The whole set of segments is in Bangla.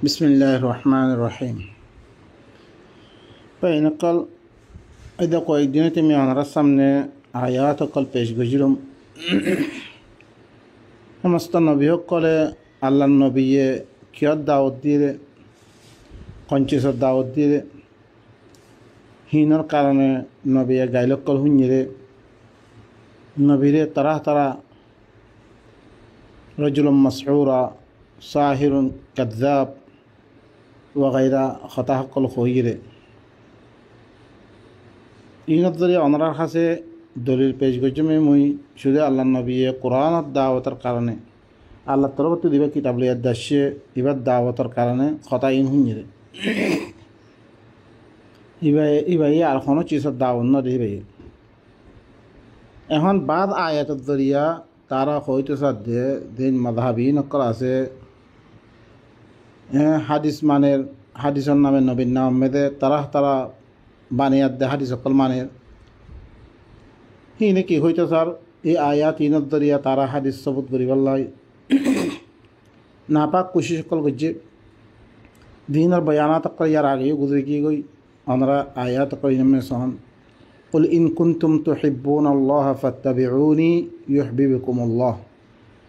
বিসমিল্লাহির রহমানির রহিম। পাইনকাল এদা কয়েকদিনে তুমি আমার সামনে আয়াত অকল পেশ গুজরম। সমস্ত নবী সকলে আল্লাহ নবীয়ে কিয়ত দাওয়াত দিয়ে কঞ্চিসর দাওয়াত দিয়ে হীনর কারণে নবীয়ে গাইলকল হুঞ্জিরে নবীরে তারা তারা রজুলুম মাসউরা সাহিরুন কাযযাব ওয়াগাইরা খতা সকল হইরে ইনত ধরে অনরার কাছে দলিল পেশ করছে মুই শুধু আল্লাহ নবীয়ে কোরআনত দাওয়াতের কারণে আল্লাহ তরফ দিবা কিতাব লিয়ার দাসে এবার দাওয়াতের কারণে খতা ইন হুঞ্জিরে ইবাই আর কোনো চিজের দাওয়াত ন দিবাই এখন বাদ আয়াতের জরিয়া তারা হইতে সাধ্যে দিন মাযহাবী নকল আছে হাদিসের নামে নবীন আহমেদে তারা বানিয়াত দে হাদিস সকল মানের হিনে কি হইতে স্যার এই আয়াত ইনত দরিয়া তারা হাদিস সবুত করিবার নাপাক কুশি সকল করছে দিনের বয়ানাত ইয়ার আগেও গুজরে কি গই আমরা আয়াত কইনমে সহন قل إن كنتم تحبون الله فاتبعوني يحببكم الله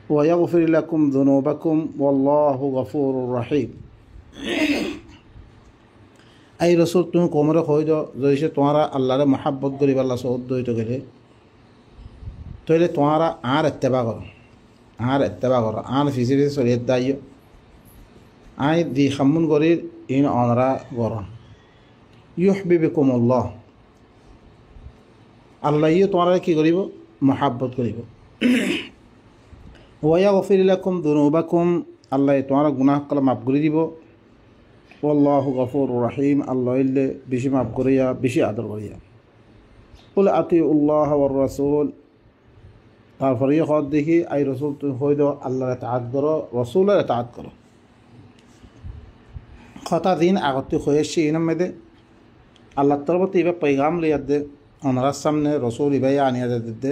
ويغفر لكم ذنوبكم والله غفور رحيم এই রসুল তুমি কোমরে কই দাও যদি তোমারা আল্লাহরে মহাব্বত করি আল্লাহ সৌদ হইতে গেলে তাহলে তোমারা আর এত্তেবা করো আর ফিসি শরীয়ত দাইও আই দি খামুন করির ইন অনরা গরম ইউহবিবকুমুল্লাহ আল্লাহ তোমারা কি করিব মহাব্বত করিব ওয়াগফির লাকুম যুনুবাকুম আল্লাহ তোমারা গুনাহ কল মাফ করে দিব আল্লাহু গফুরুর রহিম আল্লাহ ইল্লে বেশি মাফ করিয়া বেশি আদর করিয়া কুল আতিউল্লাহ ওয়ার রাসূল তারপরে হদ দেখি আই রসুল তুমি হই দাও আল্লাহর ইতাআত করো রসুলের ইতাআত করো কথা দিন আগতে হয়েছে ইনাম মেদে আল্লাহ তরফতে এবার पैगाम লিয়ার দে ওনার সামনে রসুল ইবাই আনিয়া দে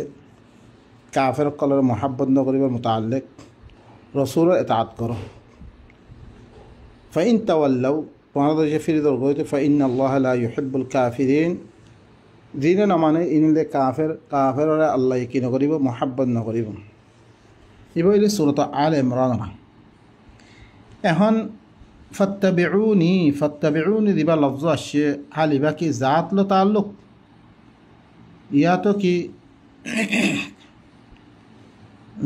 কাফের কলর মহাব্বত ন করিবার মুতাআল্লিক রসুলের ইতাআত করো ফাইন তাওয়াল্লাউ তোমার যে ফিরে দর গইতে ফাইন্নাল্লাহা লা ইউহিব্বুল কাফিরিন দিনে না মানে ইনলে কাফের আল্লাহ কি নকরিব মহাব্বত নকরিব এবার সূরাত আল ইমরান এখন ফাত্তাবিউনি দিবা লফজ আসছে হালিবা কি জাত লো তাল্লুক ইয়া তো কি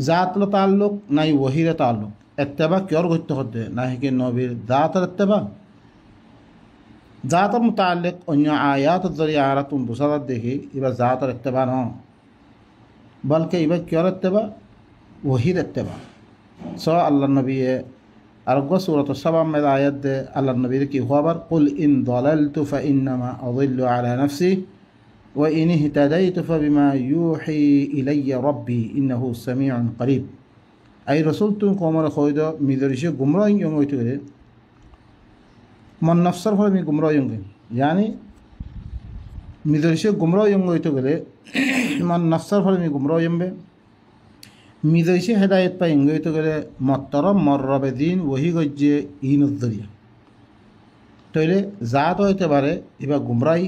জাত লো তাল্লুক নাই ওহিরে তাল্লুক এত্তেবা কিয়র করতে হতে না কি নবীর জাতের এত্তেবা জাতের মুতাআল্লিক অন্য আয়াতের জরিয়া আরা তুমি বুঝাতে দেখি এবার জাতের এত্তেবা ন বলকে এবার কিয়র এত্তেবা ওহির এত্তেবা আল্লাহ নবী আরোগ্য সূরাত সাবা মেদ আয়াত দে আল্লাহ নবীর কি খবর কুল ইন দালালতু ফাইন্নামা আযিল্লু আলা নাফসি ওয়া ইন ইহতাদাইতু ফাবিমা ইউহি ইলাইয়া রাব্বি ইন্নাহু সামিউন করিব আই রসুল তুমি কমর খৈদ মিদরিসে গুমরাহ ইয়ং হইতে গেলে মন নফসর ফলে আমি গুমরাহ ইয়ং ইয়ানি মিদরিসে গুমরাহ ইয়ং হইতে গেলে মন নফসর ফলে আমি গুমরাহ ইয়ংবে মিদরিসে হেদায়ত পাই ইয়ং হইতে গেলে মত্তরম মর্রবে দিন ওহি গজ্জে ইনুদ্দরিয়া তৈলে জাত হইতে পারে এবার গুমরাহি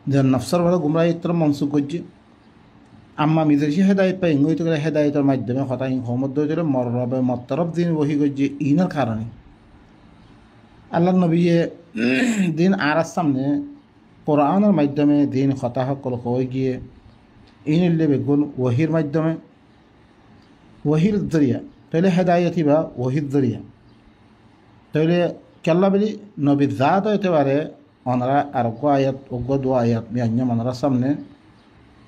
যে নফসর ফলে গুমরাহি ইত্তর মনসুখ গজ্জে আম্মা মিদরিসে হেদায়ত পাই ইয়ং হইতে গেলে হেদায়তের মাধ্যমে কথা ইং হমদ হইতে মর্রবে মত্তরব দিন ওহি গজ্জে ইনের কারণে আল্লাহ নবীয়ে দিন আর সামনে কোরআনের মাধ্যমে দিন কথা সকল হয়ে গিয়ে ইনিলে বেগুন ওহির মাধ্যমে ওহির জরিয়া তাইলে হেদায়তি বা ওহির জরিয়া তাইলে কেল্লা বলি নবীর জাত হইতে পারে ওনারা আরোগ্য আয়াত অজ্ঞ দো আয়াত মিয়ান্য ওনারা সামনে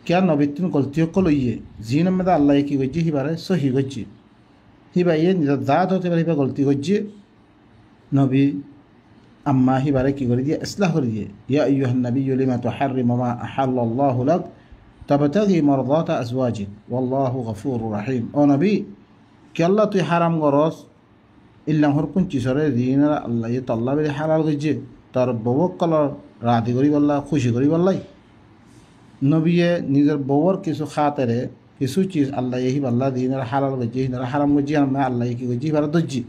क्या নবীর তুমি গলতি সকল ইয়ে জি নামে আল্লাহ কি করছে হিবারে সহি করছে হিবা ইয়ে নিজের জাত হতে পারে হিবা গলতি করছে নবী আম্মা হিবারে কি করে দিয়ে ইসলাহ করে দিয়ে ইয়া আইয়ুহান নাবিয়্যু লিমা তুহাররিমু মা আহাল্লাল্লাহু লাক তাবতাগি মারদাতা আজওয়াজিক ওয়াল্লাহু গফুরুর রহিম ও নবী কি আল্লাহ তুই হারাম করস ইল্লাম হর কোন চিসরে দিনা আল্লাহ ই তাল্লা বলে হালাল করছে তার বউক কলর রাদি করি বল্লা খুশি করি বল্লাই নবীয়ে নিজের বউর কিছু খাতেরে কিছু চিজ আল্লাহ এই আল্লাহ দিনের হালাল করছে হারাম করছে আল্লাহ কি করছে এবার ধরছি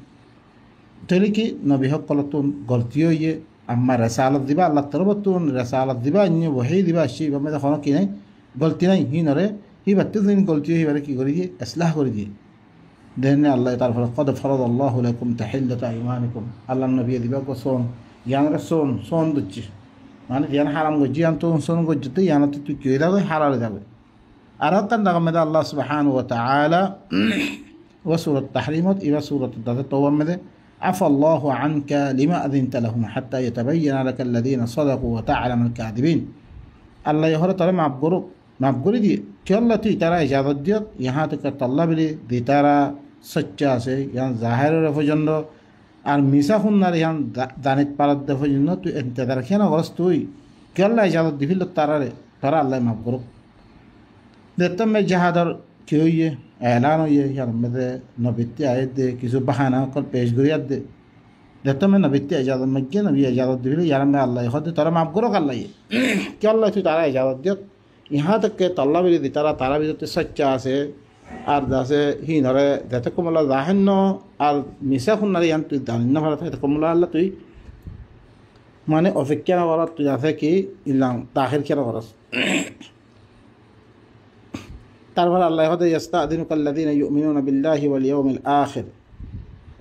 তৈলি কি নবী সকলতুন গলতি হইয়ে আম্মা রেসালত দিবা আল্লাহ তরবতুন রেসালত দিবা অন্য বহি দিবা সেই ভাবে দেখো কি নাই গলতি নাই হি নরে হি বাত্তে দিন গলতি হইবারে কি করে দিয়ে ইসলাহ করে দিয়ে দেখেন আল্লাহ তারপরে কদ ফরদ আল্লাহ লাকুম তাহিল্লাতা ইমানিকুম আল্লাহ নবী দিবা কো সোন ইয়ানরে সোন সোন দিচ্ছি মানে ইয়ান হারাম গজি আন তো সোন গজতে ইয়ানতে তুই কি যাবে হারালে যাবে আর কান দাগা মেদা আল্লাহ সুবহানাহু ওয়া তাআলা ওয়া সূরাত তাহরিমাত ইবা সূরাত তাওবা মেদে عفى الله عنك لما أذنت لهم حتى يتبين لك الذين صدقوا وتعلم الكاذبين الله يهر ترى معبقري دي كلا تي ترى إجازة ديت यहाँ तक طلب لي دي ترى सच्चा से यहाँ ज़ाहिर रफजन्नो আর মিসা খুন্নার ইয়ান দানিত পারাত দেফ জন্য তুই এন্তেদার খেয়ে না গরস তুই কেল্লা ইজাজত দিফিল তারারে তারা আল্লাহ মাফ করুক দেখতাম মে জাহাদর কি হইয়ে এলান হইয়ে ইয়ার মেদে নবিত্তি আয়েত দে কিছু বাহানা কল পেশ করিয়াত দে দেখতাম মে নবিত্তি ইজাজত মজ্ঞে নবী ইজাজত দিফিল ইয়ার মে আল্লাহ হতে তারা মাফ করুক আল্লাহ কে আল্লাহ তুই তারা ইজাজত দিয়ক ইহা তক তল্লা বিলি দি তারা ভিতরে সচ্চা আছে আর দাসে হি নরে যাতে কমলা জাহেন্ন আর মিশা খুন্নারে ইয়ান তুই জানিন না ভালো থাকে কমলা আল্লাহ তুই মানে অপেক্ষা না করার তুই আছে কি ইলাম তাহির খেলা করস তারপর আল্লাহ হতে ইয়াস্তাদিনুকা আল্লাযীনা ইউমিনুনা বিল্লাহি ওয়াল ইয়াউমিল আখির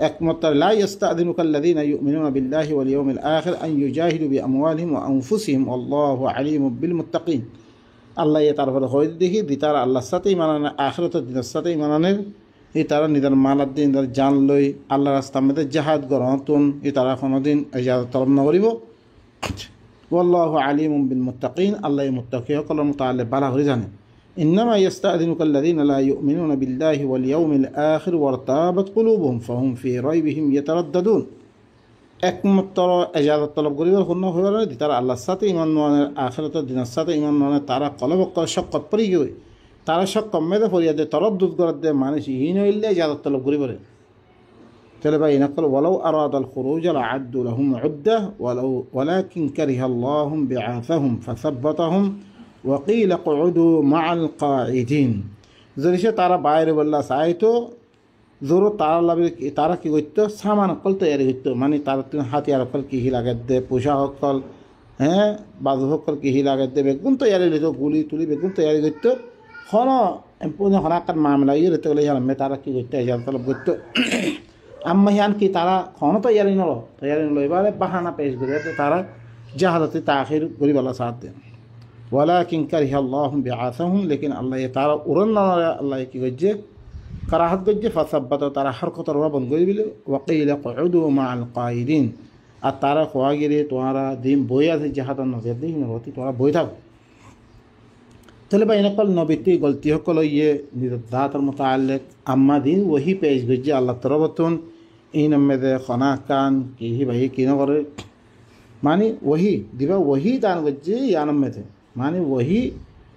একমাত্র লা ইয়াস্তাদিনুকা আল্লাযীনা ইউমিনুনা বিল্লাহি ওয়াল ইয়াউমিল আখির আন ইউজাহিদু বিআমওয়ালিহিম ওয়া আনফুসিহিম আল্লাহু আলিমুম বিল মুত্তাকিন আল্লাহ তারপরে হয়ে দেখি দি তারা আল্লাহর সাথেই মানানে আখিরাতের দিনের সাথেই মানানের এই তারা নিজের মালার দিন তার জান লই আল্লাহ রাস্তার মধ্যে জাহাদ গ্রহণ এই তারা কোনোদিন ইজাজত তলব নকরিব ওয়াল্লাহু আলিমুম বিল মুত্তাকিন আল্লাহ মুত্তাকি সকলের মুতাআল্লিক বালা করে জানে ইন্নামা ইয়াস্তাযিনুকা আল্লাযীনা লা ইউমিনুনা বিল্লাহি ওয়াল ইয়াউমিল আখির ওয়ারতাবাত কুলুবুহুম ফাহুম ফি রাইবিহিম ইয়াতারাদ্দাদুন একমাত্র ইজাজত তলব করিবার কোনো হইবার না তারা আল্লাহর সাথে ইমান ননের আখিরাতের দিনের সাথে ইমান ননের তারা কলব শক্কত পরি গই তারা শক্ক মেদে ফরিয়াদে তরদ্দুদ করার দে মানুষ হিন হইলে ইজাজত তলব করিবারে তাহলে ভাই নকল ওয়ালাউ আরাদাল খুরুজ লাআদ্দু লাহুম উদ্দা ওয়ালাকিন কারিহাল্লাহুম বিআসাহুম ফাসাব্বাতাহুম ওয়া ক্বিলা কুউদু মাআল কাঈদিন যদি সে তারা বাইরে বললা চাইতো জোরো তারা লাভে তারা কি করতো সামান অকল তৈরি করতো মানে তার হাতিয়ার অকল কিহি লাগাই দে পোশাক অকল হ্যাঁ বাজু সকল কিহি লাগাই দে বেগুন তৈরি লিত গুলি তুলি বেগুন তৈরি করতো হনাকার মামলা ইয়ে রেতে গেলে জানামে তারা কি করতো এজাল তলব করতো আম্মা হিয়ান কি তারা খনো তৈরি নলো এবারে বাহানা পেশ করে তারা জাহাজতে তাখির গরিবালা সাথ দেন ওয়ালাকিন কারিহাল্লাহুম বিআসাহুম লেকিন আল্লাহ তারা উড়ন আল্লাহ কি করছে কারাহাত গজ্জে ফাসাব্বাত তারা হরকতর বন্ধ করে দিল ওয়াকিলা কুউদু মাআল কাঈদিন আর তারা খোয়া গিয়ে তোমরা দিন বই আছে জাহাদার নজর দিই নবতি তোমরা বই থাকো তাহলে ভাই নকল নবীতি গলতি সকল ইয়ে নিজের দাঁতর মুতাআল্লিক আম্মা দিন ওহি পেশ গজ্জে আল্লাহ তরবতুন এই নমেদে খনা কান কি ভাই কি ন করে মানে ওহি দিবা ওহি দান গজ্জে ইয়ানমেদে মানে ওহি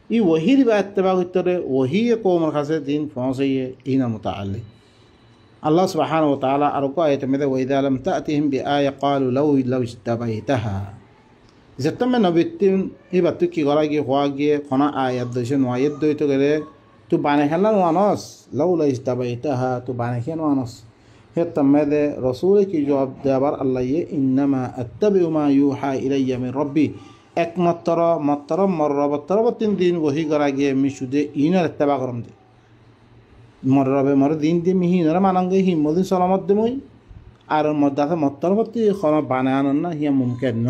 ই ওহির বা ইত্তেবা করতে ওহি কৌমের কাছে দিন পৌঁছাইয়ে ইনা মুতাআল্লিক আল্লাহ সুবহানাহু ওয়া তাআলা আর কো আয়াতে মধ্যে ওয়াইদা লাম তা'তিহিম বিআয়া ক্বালু লাউ ইস্তাবাইতাহা যেতমে নবিতিন ই বাতু কি করা গিয়ে হওয়া গিয়ে কোন আয়াত দইছে নয়াত দইতে গেলে তু বানে খেলা নোয়ানস লাউ ইস্তাবাইতাহা তু বানে খেলা নোয়ানস হে তমদে রাসূল কি জবাব দেবার আল্লাহ ইন্নামা আত্তাবিউ মা ইউহা ইলাইয়া মির রাব্বি একমাত্র মর্রব 3 দিন ওহি করা গিয়ে আমি শুধু ইনার ইত্তেবা করম দে মর্রবে মর দিন দি মিহি নরা মানাঙ্গে হি মদিন সালামত দে মই আর মদ্দাতে মত্তরবতি খন বানান না হিয়া মুমকিন ন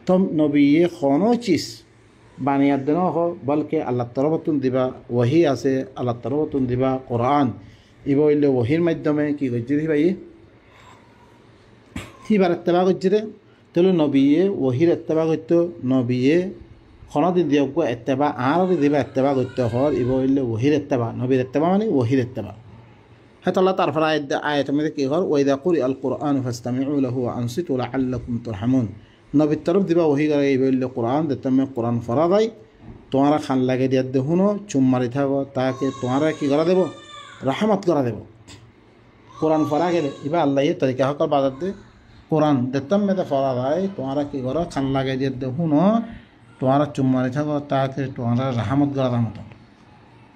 তো নবী খনো চিস বানিয়াত দেন হ বলকে আল্লাহ তরবতুন দিবা ওহি আছে আল্লাহ তরবতুন দিবা কোরআন ইবইলে ওহির মাধ্যমে কি গজ্জি ভাই হিবার ইত্তেবা গজ্জিরে তাহলে নবীয়ে ওহির ইত্তেবা করতো নবীয়ে খনদিন দিয়ক ইত্তেবা আর দিবা ইত্তেবা করতে হর ইব হইলে ওহির ইত্তেবা নবীর ইত্তেবা মানে ওহির ইত্তেবা হ্যাঁ তাল্লাহ তারপর আয়াতের মধ্যে কি হর ওয়াইদা কুরি আল কুরআন ফাসতামিউ লাহু ওয়া আনসিতু লাআল্লাকুম তুরহামুন নবীর তরফ দিবা ওহি করে ইব হইলে কোরআন দেতমে কোরআন ফরাদাই তোমরা খান লাগে দিয়া দেহুনো চুম মারি থাকো তাকে তোমরা কি করা দেব রহমত করা দেব কোরআন ফরা গেলে ইবা আল্লাহ তরিকা হকল বাজার দে কোরআন দেখতাম মেয়েদের ফলা ভাই তোমরা কি করো খান লাগাই দিয়ে দেখুন তোমরা চুম্মারি থাকো তাকে তোমরা রাহামত করার মতো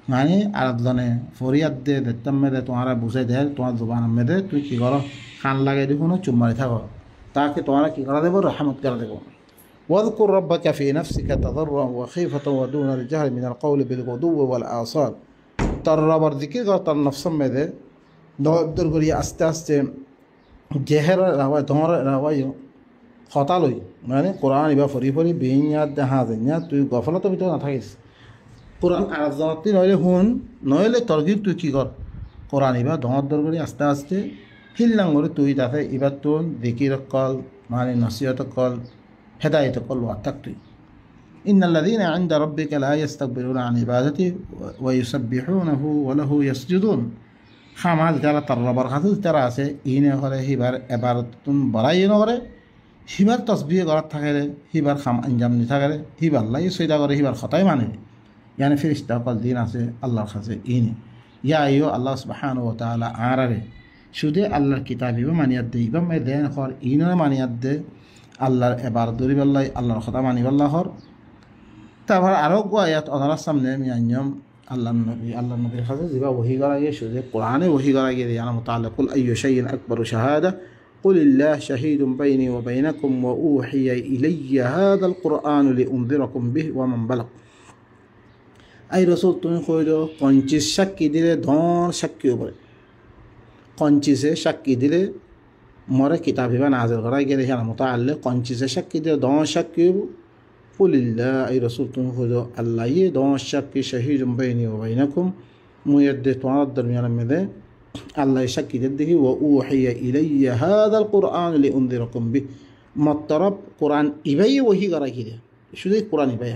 মানে আর জনে ফরিয়াদ দে দেখতাম মেয়েদের তোমরা বুঝাই দেয় তোমার জবান মেয়েদের তুই কি করো কান লাগাই দেখো না চুপ মারি থাকো তাকে তোমরা কী করা দেবো রহমত করে দেবো واذكر ربك في نفسك تضرعا وخيفة ودون الجهر من القول بالغدو والآصال তার রবার দিকে তার নফসম মেদে দর করি আস্তে আস্তে জেহের রাওয়াই তোমার রাওয়াই হতালই মানে কোরআন এবার ফরি ফরি বিহিয়াত দেখা যায় তুই গফলতো ভিতরে না থাকিস কোরআন আর জনাতি নইলে শুন নইলে তরগিব তুই কী কর কোরআন এবার দর দর করি আস্তে আস্তে হিল্লাং করে তুই তাতে এবার তোর দিকির কল মানে নসিহত কল হেদায়ত কল ওয়াত্তাক তুই إن الذين عند ربك لا يستكبرون عن عبادته ويسبحونه وله يسجدون খামাল যারা তার রবার খাতে যারা আছে ইনে করে হিবার এবার তুম বড়াই নকরে হিবার তসবিহ করার থাকে হিবার খাম আঞ্জাম নি থাকে হিবার লাই সৈদা করে হিবার খতাই মানে ইয়ানি ফিরিস্তা কল দিন আছে আল্লাহর কাছে ইনে ইয়া আইও আল্লাহ সুবহানাহু ওয়া তাআলা আরারে শুধু আল্লাহর কিতাব ইবা মানিয়াত দে ইবা মে দেন খর ইনে মানিয়াত দে আল্লাহর এবার দরিবাল্লাহ আল্লাহর কথা মানিবাল্লাহর তারপর আরও আয়াত ওনার সামনে আমি আঞ্জম আল্লাহ নবীর কাছে যেবা ওহি করা গিয়ে শুধু কোরআনে ওহি করা গিয়ে জানা মুতাআল্লিক কুল আইয়ু শাইইন আকবারু শাহাদা কুল ইল্লাহ শাহীদুন বাইনি ওয়া বাইনাকুম ওয়া উহিয়া ইলাইয়া হাযাল কুরআন লিউনযিরাকুম বিহি ওয়া মান বালাগ আই রাসূল তুমি কইলো 25 সাক্ষী দিলে ধন সাক্ষী উপরে 25 সাক্ষী দিলে মরে কিতাব হিবা নাযিল করা গিয়ে জানা মুতাআল্লিক 25 সাক্ষী দিলে ধন সাক্ষী قل الله أي رسول تنفذ الله يدون الشك شهيد بيني وبينكم ميد توارد درميان مذا الله يشكي جده وأوحي إلي هذا القرآن لأنذركم به مطرب قرآن إبي وهي غرا كده شو ده قرآن إبي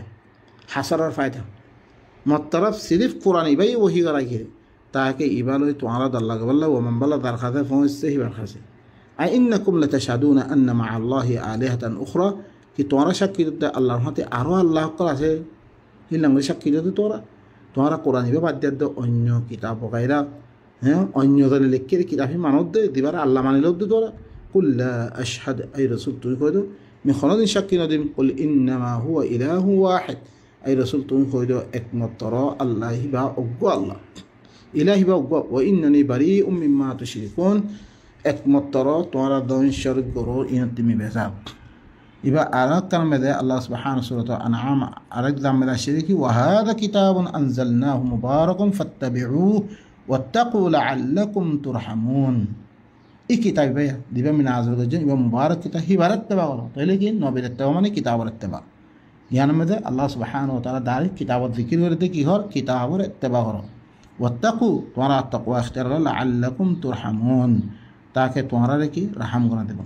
حصر الفائدة مطرب سلف قرآن إبي وهي غرا كده تاكي إبالو توارد الله قبل ومن بلغ ذر خذ فمسته بالخزي أئنكم لتشهدون أن مع الله آلهة أخرى কি তোমরা সাক্ষী দিতে আল্লাহর হাতে আরও আল্লাহ আছে হিলাম সাক্ষী দিতে তোমরা কোরআন হিবে বাদ দিয়ে অন্য কিতাব গাইরা হ্যাঁ অন্য জনে লিখে কিতাবি মানত দে দিবার আল্লাহ মানিল দে তোরা কুল্লা আশহাদ আই রসুল তুমি কই দো আমি কোনোদিন সাক্ষী নদিম কুল ইন্নামা হুয়া ইলাহু ওয়াহিদ আই রসুল তুমি কই দো একমাত্র আল্লাহ হিবা অজ্ঞ আল্লাহ ইলাহি বা অজ্ঞ ও ইন্নানি বারিউম মিম্মা তুশরিকুন একমাত্র তোমরা দৈনশ্বর গরু ইন তুমি বেজাব يبقى أردت ماذا الله سبحانه سورة الأنعام أردت ماذا الشريك وهذا كتاب أنزلناه مبارك فاتبعوه واتقوا لعلكم ترحمون إيه كتاب بيا دي بقى من عزل الجن يبقى مبارك كتاب هي بارك تبع الله لكن نبي التبع من كتاب التبع يعني ماذا الله سبحانه وتعالى داري كتاب الذكر ورده كيهر كتاب التبع واتقوا تورا التقوى اختار لعلكم ترحمون تاكي تورا لكي رحم قرن دبا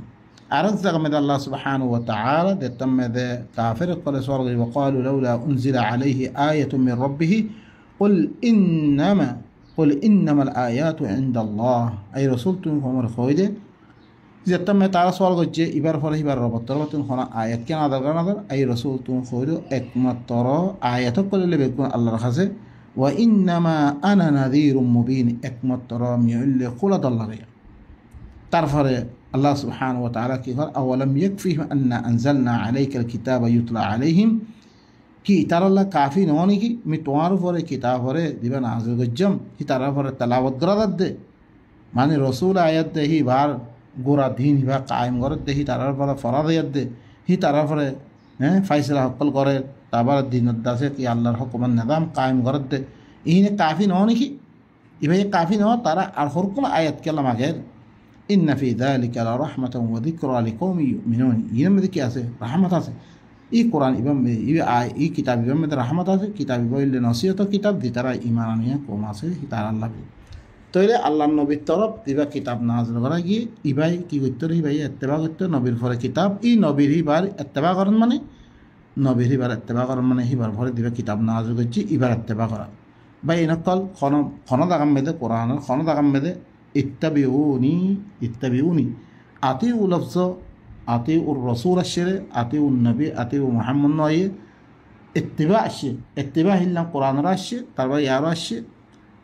أرزق من الله سبحانه وتعالى دتم ذا كافر قال سورة وقالوا لولا أنزل عليه آية من ربه قل إنما الآيات عند الله أي رسول تنفهم الخويدة دتم تعالى سورة جي إبر فره إبر ربط ربط هنا آيات كان هذا أي رسول تنخويدة أكمل ترى آيات كل اللي بيكون الله رخصه وإنما أنا نذير مبين أكمل ترى ميعل خلد الله غير تعرف الله سبحانه وتعالى كيف أولم يكفيهم أن أنزلنا عليك الكتاب يطلع عليهم كي ترى الله كافي نوني كي متوار فوري كتاب فوري ديبان عزيز الجم هي ترى فوري تلاوت قرد ده معنى رسول آيات ده هي بار قرى دين هي بار قائم قرد ده هي ترى فوري فرض يد ده هي ترى فوري فايسلا حقل قرد تابر الدين الداسة كي الله الحكم النظام قائم قرد ده إيه كافي نوني كي يبقى كافي نون ترى الحكم آيات كلام غير إن في ذلك لرحمة وذكرى لقوم يؤمنون ينمد كياسه رحمة هذا إيه قرآن إبام إيه كتاب إبام رحمة هذا كتاب إبام اللي نصيحة كتاب دي ترى إيمانية قوم هذا ترى الله بي تقول الله النبي الطرب تبى كتاب نازل غراقي إباي كي قتر إباي اتباع قتر نبي الفر كتاب إيه نبي بار اتباع قرن مني نبي بار اتباع قرن مني هي بار فر تبى كتاب نازل قتشي إبار اتباع قرن بين قال خنا دعم مده قرآن خنا دعم مده اتبعوني أطيعوا لفظ أطيعوا الرسول الشرع أطيعوا النبي أطيعوا محمد نوعي اتباع الشيء اتباع إلا القرآن راشي تربى يا راشي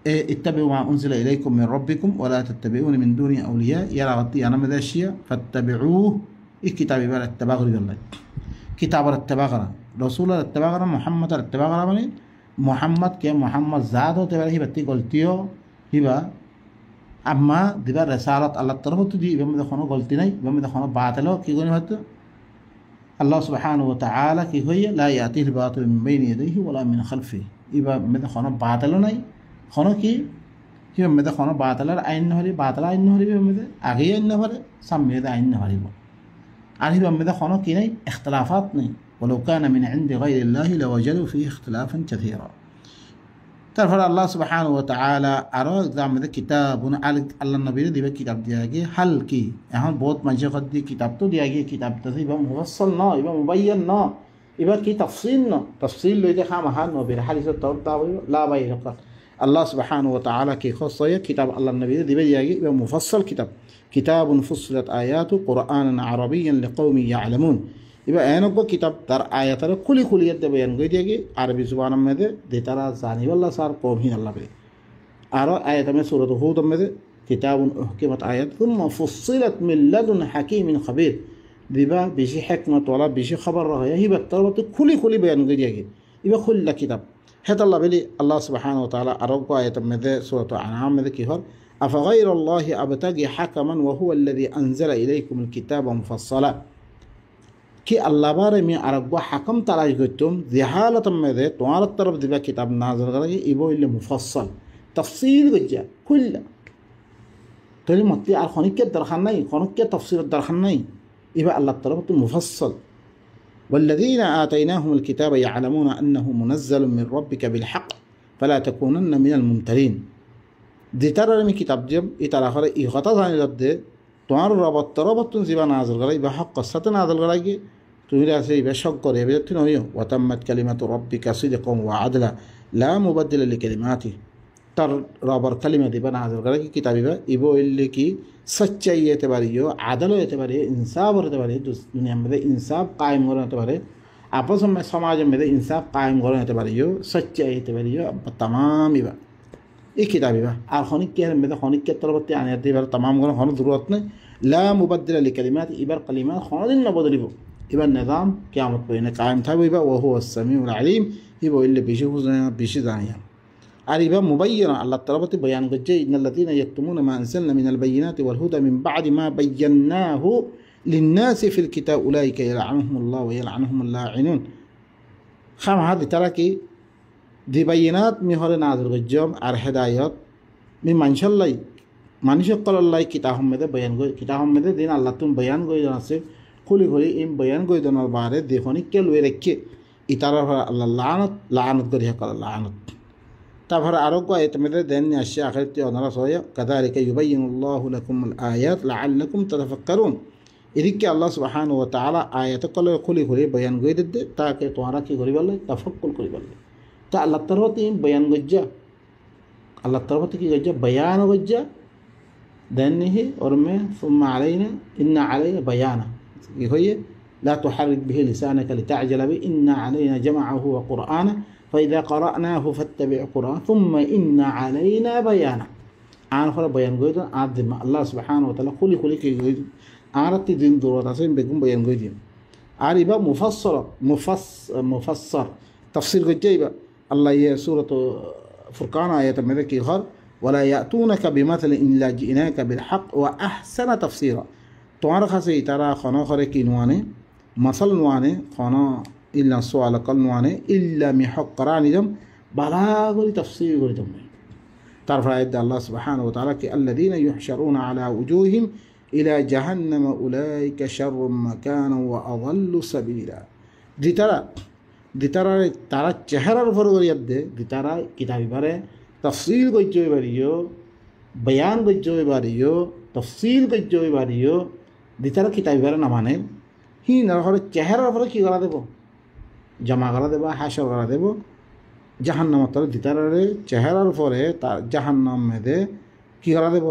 اتبعوا ما أنزل إليكم من ربكم ولا تتبعون من دون أولياء يا رغتي أنا ماذا الشيء فاتبعوه الكتاب يبقى اتباع الله كتاب اتباع رسول اتباع محمد اتباع محمد كي محمد زاد تبع هي بتي قلتيو هي আম্মা দিবা রেসালত আল্লাহর তরফ দি এবার মধ্যে কোনো গলতি নাই এবার মধ্যে কোনো বাতিল কি করে হয়তো আল্লাহ সুবহানাহু ওয়া তাআলা কি হইয়া লা ইয়াতিল বাতিল মিন বাইনি ইয়াদাইহি ওয়ালা মিন খালফিহি এবার মধ্যে কোনো বাতিল নাই কোনো কি এবার মধ্যে কোনো বাতিলের আইন নহরি বাতিল আইন নহরি এবার মধ্যে আগেই আইন নহরে সামনে আইন নহরিব আর এবার মধ্যে কোনো কি নাই ইখতিলাফাত নেই ولو كان من عند غير الله لوجدوا فيه اختلافا كثيرا তারপর আল্লাহ সুবহানাহু ওয়া তাআলা আরো আমাদের কিতাব আল্লাহ নবীর দিবে কিতাব দিয়া গিয়ে হাল কি এখন বহুত মানুষের দিয়ে কিতাব তো দিয়া গিয়ে কিতাবটা এবার মুফাসসাল ন এবার মুবাইয়ান ন এবার কি তাফসিল ন তাফসিল লইতে খামাহা নবীর হাদিসের তর তা লা বাইরা আল্লাহ সুবহানাহু ওয়া তাআলা কি খসয়া কিতাব আল্লাহ নবীর দিবে দিয়া গিয়ে এবার মুফাসসাল কিতাব কিতাবুন ফুসিলাত আয়াতু কুরআনান আরাবিয়ান লিকাওমি ইয়ালামুন এবার এনক কিতাব তার আয়াতের খুলি খুলিয়াতে বয়ান করে দিয়ে গিয়ে আরবি জুবানের মধ্যে যে তারা জানিবাল্লা সার কমহীন আল্লাহ পেয়ে আরও আয়াত আমি সুরত হুদ মধ্যে কিতাবুন উহকিমাত আয়াত সুম্মা ফুসিলাত মিন লাদুন হাকিমিন খাবির দিবা বেশি হেকমত ওয়ালা বেশি খবর হয় হিবার তার মধ্যে খুলি খুলি বয়ান করে দিয়ে গিয়ে এবার খুললা কিতাব হেতাল্লাহ বলি আল্লাহ সুবহানাহু ওয়া তাআলা আরো আয়াত মধ্যে সুরত আনআম মধ্যে কি হল আফাগাইরাল্লাহি আবতাগি হাকামান ওয়া হুয়া আল্লাযী আনজালা ইলাইকুমুল কিতাবা মুফাসসালা कि अल्लाह बारे में अरब हकम तलाश करतुम जहालत में दे तुम्हारा तरफ दिबा किताब नाज़िल करेगी इबो इल्ले मुफस्सल तफसील गज्जा कुल तो ये मतलब आर खनिक के दरखान नहीं खनिक के तफसील दरखान नहीं इबा अल्लाह तरफ तो मुफस्सल والذين آتيناهم الكتاب يعلمون أنه منزل من ربك بالحق فلا تكونن من الممترين دي ترى من كتاب جم إترى خلا إغطاء عن الرب তোমার রবত জীবা নাজল করাই বা হক সাথে নাজল করাই গিয়ে তুমি আছে এবার শক করে এবার তুমি নইও ওয়াতাম্মাত কালিমাতু রাব্বিকা সিদকান ওয়া আদলা লা মুবাদদিলা লিকালিমাতি তার রবার কালিমা দিবা নাজল করাই কি কিতাবিবা ইবো ইল্লি কি সচ্চাই হতে পারিও আদল হতে পারে ইনসাফ হতে পারে দুনিয়ার মধ্যে ইনসাফ কায়েম করে হতে পারে আপস সমাজের মধ্যে ইনসাফ কায়েম করে হতে পারিও সচ্চাই হতে পারিও तमाम ইবা এই কিতাবিবা আর খনিককে মেদে খনিককে তরবতে আনিয়াতে এবার तमाम কোনো কোনো জরুরত নেই লা মুবাদদিলা লিকালিমাত এবার কালিমা কোনদিন না বদলিব এবার নিজাম কিয়ামত পর্যন্ত কায়েম থাকবে এবার ওয়া হুয়াস সামিউল আলিম এবার ইল্লে বেশি জানিয়া আর এবার মুবায়্যিনা আল্লাহ তরবতে বয়ান করছে ইন্নাল্লাযীনা ইয়াকতুমুনা মা আনজালনা মিনাল বায়্যিনাতি ওয়াল হুদা মিন বা'দি মা বায়্যানাহু লিন-নাসি ফিল কিতাব উলাইকা ইয়ালআনুহুমুল্লাহু ওয়া ইয়ালআনুহুমুল লাঈনুন খাম হাদি তারা কি দি বাইনাত মি হলে নাজর গজ্জম আর হেদায়ত মি মানশাল্লাই মানুষক কল্লাই কিতাব মেদে বয়ান গই কিতাব মেদে দিন আল্লাহ তুম বয়ান গই আছে খুলি খুলি ইম বয়ান গই দনার বারে দেখনিকে লয়ে রেখে ইতারা আল্লাহ লানত করি কল লানত তারপর আরো আয়াত মেদে দেন আসে আখিরাতে ওনারা সয়া কাযালিকা ইউবাইয়িনুল্লাহু লাকুমুল আয়াত লাআল্লাকুম তাতাফাক্কারুন এদিকে আল্লাহ সুবহানাহু ওয়া তাআলা আয়াত কল খুলি খুলি বয়ান গই দিতে তাকে তোমরা কি করি বলে তাফাক্কুর করি বলে তা আল্লাহ তরফতে বয়ান গজ্জা আল্লাহ তরফতে কি গজ্জা বয়ান গজ্জা দেনহি और मैं ثم علينا إن علينا بيانا يهوي لا تحرك به لسانك لتعجل به إن علينا جمعه وقرآنه فإذا قرأناه فاتبع قرآن ثم إن علينا بيانا عن خلا بيان قيد عظم الله سبحانه وتعالى خلي كي قيد عرفت دين ضرورة عشان بيكون بيان قيد عاربة مفسر تفسير قيد الله هي سورة فرقان آية مذكي خر ولا يأتونك بمثل إلا جئناك بالحق وأحسن تفسيرا توارخ سي ترى خنا خرك نوانه مثل نوانه خنا إلا سؤال قل نوانه إلا محق قران جم بلاغ تفسير جم تعرف آية الله سبحانه وتعالى الذين يحشرون على وجوههم إلى جهنم أولئك شر مكانا وأضل سبيلا دي ترى তারা চেহারার উপর করিয়া দে তারা কিতাবি পারে তফসিল করতে পারিও বয়ান করতে পারিও তফসিল করতে পারিও দিতারা কিতাবি পারে না মানে হি না হলে চেহারার উপরে কি করা দেব জমা করা দেব হাসর করা দেব জাহান্নাম তারা দিতারারে চেহারার উপরে তার জাহান্নাম মেদে কি করা দেব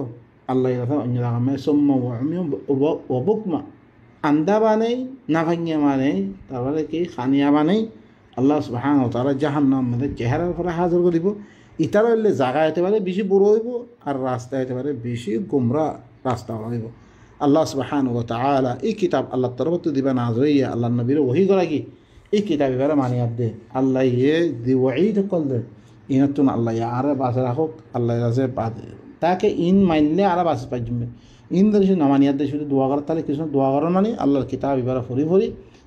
আল্লাহ অন্য জায়গা সোম্মা ওবুকমা আন্দা বানেই না ভাঙিয়া মানে তারপরে কি খানিয়া বানেই আল্লাহ সুবহানাহু ওয়া তাআলা জাহান্নাম মধ্যে চেহারার উপরে হাজির করিব ইতারা হইলে জায়গা হতে পারে বেশি বড় হইব আর রাস্তা হতে পারে বেশি গুমরা রাস্তা হইব আল্লাহ সুবহানাহু ওয়া তাআলা এই কিতাব আল্লাহ তরফতে দিবা নাযর হইয়া আল্লাহ নবীর ওহী করা কি এই কিতাব এবারে মানিয়াত দে আল্লাহ ইয়ে দি ওয়াঈদ কল দে ইনাতুন আল্লাহ আর বাসা রাখুক আল্লাহ রাজে তাকে ইন মানলে আর বাঁচি পাইজমে ইন ধরে শুধু নামানিয়াত দিয়ে শুধু দোয়া করার তাহলে কিছু দোয়া করো না আল্লাহর কিতাব এবার ফরি ফরি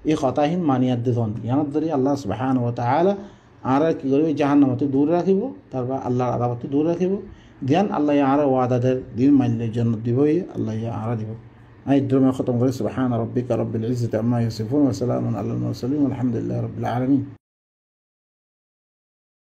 এই কথাহীন মানিয়াত দিয়ে ধন ইয়ানত ধরি আল্লাহ সুবহানাহু ওয়া তাআলা আর কি করবে জাহান্নামতে দূর রাখিব তারপর আল্লাহর আযাবতে দূর রাখিব ধ্যান আল্লাহ আর ওয়াদাদের দিন মানলে জন্য দিবই আল্লাহ আর দিব এই দ্রুমে খতম করে সুবহান রাব্বিকা রাব্বিল ইজ্জাতি আম্মা ইয়াসিফুন ওয়া সালামুন আলাল মুরসালিন আলহামদুলিল্লাহি রাব্বিল আলামিন।